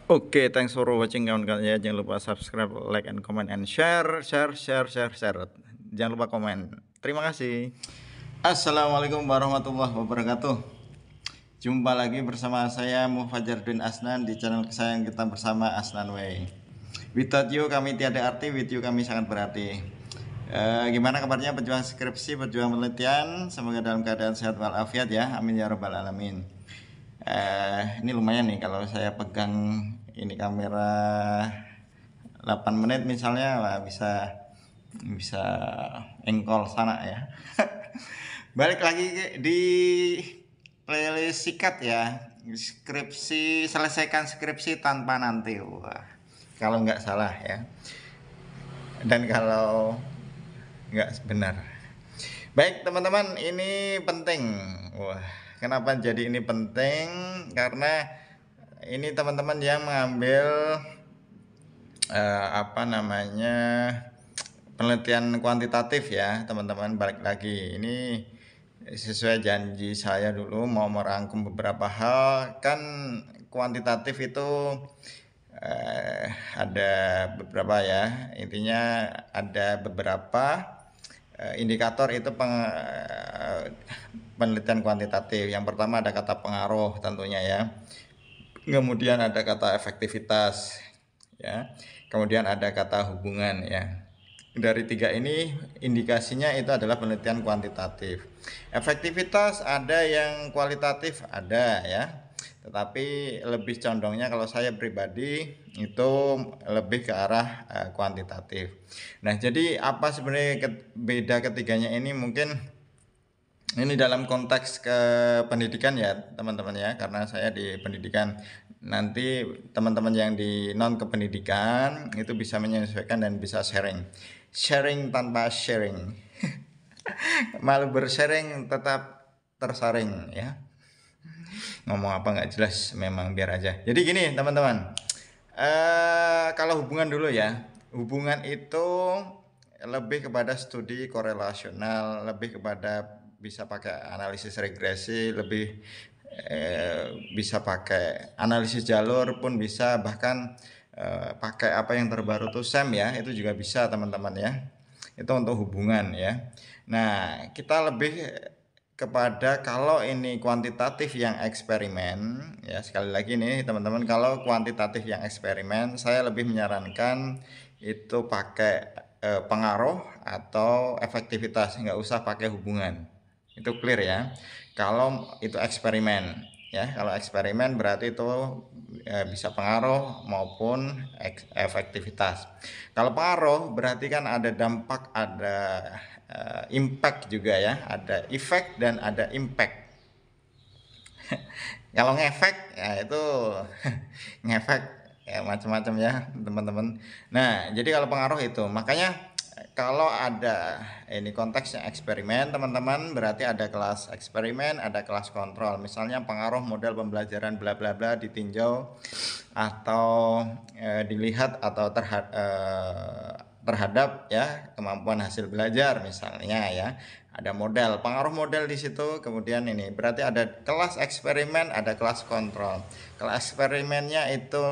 Oke, thanks for watching kawan-kawan ya. Jangan lupa subscribe, like, and comment, and share. Jangan lupa komen. Terima kasih. Assalamualaikum warahmatullahi wabarakatuh. Jumpa lagi bersama saya Mufajarudin Asnan di channel kesayangan kita bersama Asnan Way. Without you kami tiada arti, with you kami sangat berarti. Gimana kabarnya pejuang skripsi, pejuang penelitian? Semoga dalam keadaan sehat walafiat ya. Amin ya rabbal alamin. Ini lumayan nih kalau saya pegang ini kamera 8 menit misalnya, bisa engkol sana ya. Balik lagi di playlist sikat ya, skripsi, selesaikan skripsi tanpa nanti. Wah, kalau nggak salah ya, dan kalau nggak benar. Baik teman-teman, ini penting. Wah, kenapa jadi ini penting? Karena ini teman-teman yang mengambil penelitian kuantitatif ya teman-teman. Balik lagi, ini sesuai janji saya dulu mau merangkum beberapa hal. Kan kuantitatif itu ada beberapa ya, intinya ada beberapa indikator itu penelitian kuantitatif. Yang pertama ada kata pengaruh tentunya ya, kemudian ada kata efektivitas ya, kemudian ada kata hubungan ya. Dari tiga ini indikasinya itu adalah penelitian kuantitatif. Efektivitas ada yang kualitatif ada ya, tetapi lebih condongnya kalau saya pribadi itu lebih ke arah kuantitatif. Nah, jadi apa sebenarnya beda ketiganya ini? Mungkin ini dalam konteks ke pendidikan ya teman-teman ya, karena saya di pendidikan. Nanti teman-teman yang di non kependidikan itu bisa menyesuaikan dan bisa sharing tanpa sharing. Malu bersharing tetap tersaring ya. Ngomong apa nggak jelas, memang biar aja. Jadi gini teman-teman, kalau hubungan dulu ya, hubungan itu lebih kepada studi korelasional, lebih kepada bisa pakai analisis regresi, lebih bisa pakai analisis jalur pun bisa, bahkan pakai apa yang terbaru tuh SEM ya, itu juga bisa teman-teman ya. Itu untuk hubungan ya. Nah, kita lebih kepada kalau ini kuantitatif yang eksperimen ya, sekali lagi nih teman-teman, kalau kuantitatif yang eksperimen saya lebih menyarankan itu pakai pengaruh atau efektivitas, nggak usah pakai hubungan. Itu clear ya kalau itu eksperimen ya. Kalau eksperimen berarti itu bisa pengaruh maupun efektivitas. Kalau pengaruh berarti kan ada dampak, ada impact juga ya, ada efek dan ada impact. Kalau ngefek ya itu ngefek ya macam-macam ya teman-teman. Nah, jadi kalau pengaruh itu, makanya kalau ada ini konteksnya eksperimen teman-teman, berarti ada kelas eksperimen, ada kelas kontrol. Misalnya pengaruh model pembelajaran bla bla bla ditinjau atau dilihat atau terhadap ya kemampuan hasil belajar misalnya ya. Ada model, pengaruh model di situ. Kemudian ini berarti ada kelas eksperimen, ada kelas kontrol. Kelas eksperimennya itu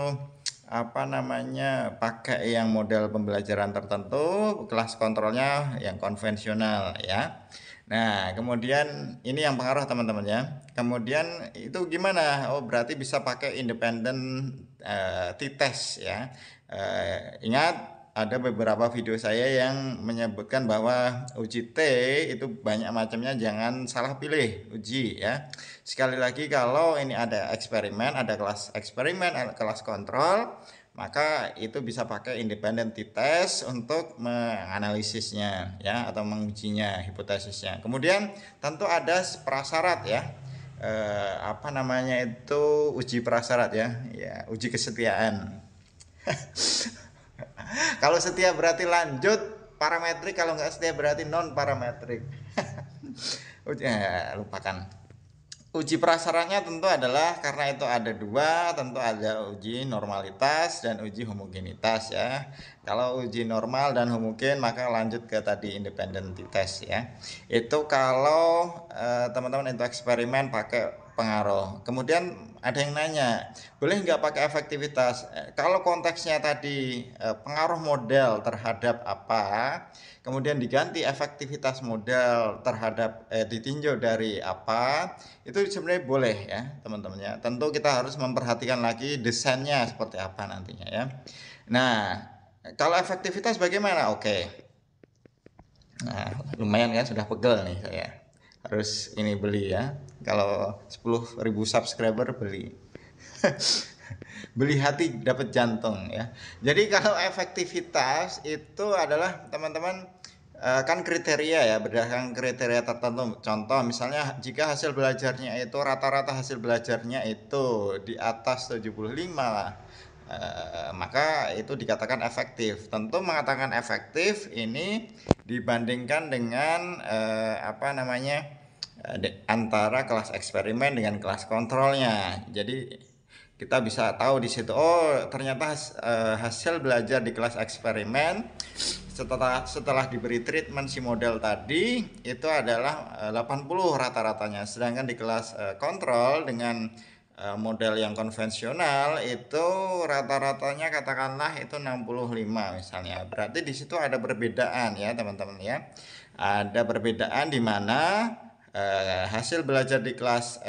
pakai yang model pembelajaran tertentu, kelas kontrolnya yang konvensional ya. Nah, kemudian ini yang pengaruh teman-teman ya. Kemudian itu gimana? Oh, berarti bisa pakai independen t-test ya. Ingat ada beberapa video saya yang menyebutkan bahwa uji T itu banyak macamnya, jangan salah pilih uji ya. Sekali lagi, kalau ini ada eksperimen, ada kelas eksperimen, ada kelas kontrol, maka itu bisa pakai independent t-test untuk menganalisisnya ya, atau mengujinya, hipotesisnya. Kemudian tentu ada prasyarat ya, itu uji prasyarat ya, uji kesetiaan. Kalau setia berarti lanjut parametrik, kalau nggak setia berarti non parametrik. Lupakan. Uji prasyaratnya tentu adalah, karena itu ada dua, tentu ada uji normalitas dan uji homogenitas ya. Kalau uji normal dan homogen maka lanjut ke tadi independent test ya. Itu kalau teman-teman itu eksperimen pakai pengaruh. Kemudian ada yang nanya, boleh nggak pakai efektivitas? Kalau konteksnya tadi pengaruh model terhadap apa, kemudian diganti efektivitas model terhadap ditinjau dari apa, itu sebenarnya boleh ya teman-teman ya. Tentu kita harus memperhatikan lagi desainnya seperti apa nantinya ya. Nah, kalau efektivitas bagaimana? Oke. Nah, lumayan kan sudah pegel nih saya. Harus ini beli ya. Kalau 10.000 subscriber beli. Beli hati dapat jantung ya. Jadi kalau efektivitas itu adalah teman-teman kan kriteria ya, berdasarkan kriteria tertentu. Contoh misalnya jika hasil belajarnya itu rata-rata hasil belajarnya itu di atas 75 lah. Maka itu dikatakan efektif. Tentu mengatakan efektif ini dibandingkan dengan apa namanya antara kelas eksperimen dengan kelas kontrolnya. Jadi kita bisa tahu di situ, oh ternyata hasil belajar di kelas eksperimen setelah diberi treatment si model tadi itu adalah 80 rata-ratanya, sedangkan di kelas kontrol dengan model yang konvensional itu rata-ratanya katakanlah itu 65 misalnya. Berarti di situ ada perbedaan ya teman-teman ya. Ada perbedaan di mana hasil belajar di kelas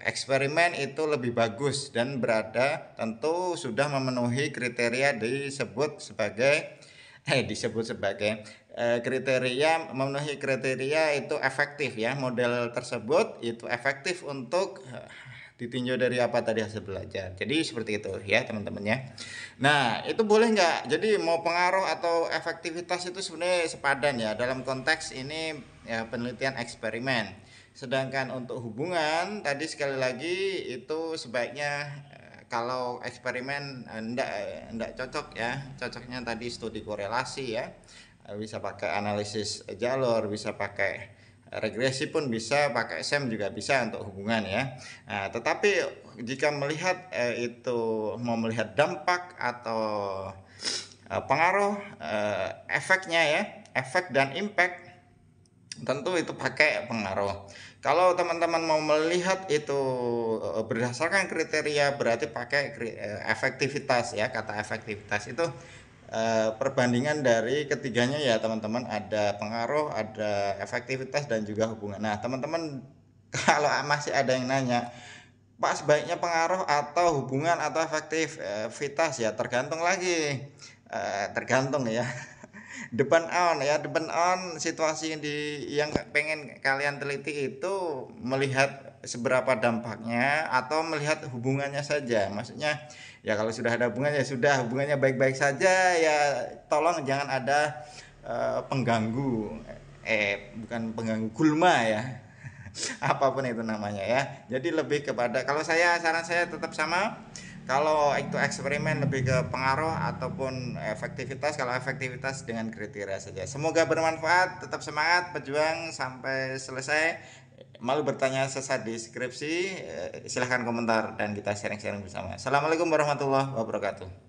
eksperimen itu lebih bagus dan berada tentu sudah memenuhi kriteria disebut sebagai kriteria memenuhi kriteria itu efektif ya, model tersebut itu efektif untuk ditinjau dari apa tadi hasil belajar. Jadi seperti itu ya teman-teman ya. Nah itu boleh nggak? Jadi mau pengaruh atau efektivitas itu sebenarnya sepadan ya dalam konteks ini ya, penelitian eksperimen. Sedangkan untuk hubungan tadi sekali lagi itu sebaiknya kalau eksperimen enggak cocok ya. Cocoknya tadi studi korelasi ya. Bisa pakai analisis jalur, bisa pakai regresi pun bisa, pakai SEM juga bisa untuk hubungan ya. Nah, tetapi jika melihat itu mau melihat dampak atau pengaruh efeknya ya, efek dan impact, tentu itu pakai pengaruh. Kalau teman-teman mau melihat itu berdasarkan kriteria berarti pakai efektivitas ya. Kata efektivitas itu perbandingan dari ketiganya ya teman-teman, ada pengaruh, ada efektivitas dan juga hubungan. Nah teman-teman kalau masih ada yang nanya, Pak sebaiknya pengaruh atau hubungan atau efektivitas ya, tergantung lagi, tergantung ya. Depan on situasi yang pengen kalian teliti itu melihat seberapa dampaknya atau melihat hubungannya saja. Maksudnya ya kalau sudah ada hubungan ya sudah, hubungannya baik-baik saja ya, tolong jangan ada pengganggu bukan pengganggu, gulma ya. Apapun itu namanya ya. Jadi lebih kepada, kalau saran saya tetap sama. Kalau itu eksperimen lebih ke pengaruh ataupun efektivitas. Kalau efektivitas dengan kriteria saja. Semoga bermanfaat. Tetap semangat berjuang sampai selesai. Malu bertanya sesat di skripsi, silahkan komentar dan kita sharing-sharing bersama. Assalamualaikum warahmatullahi wabarakatuh.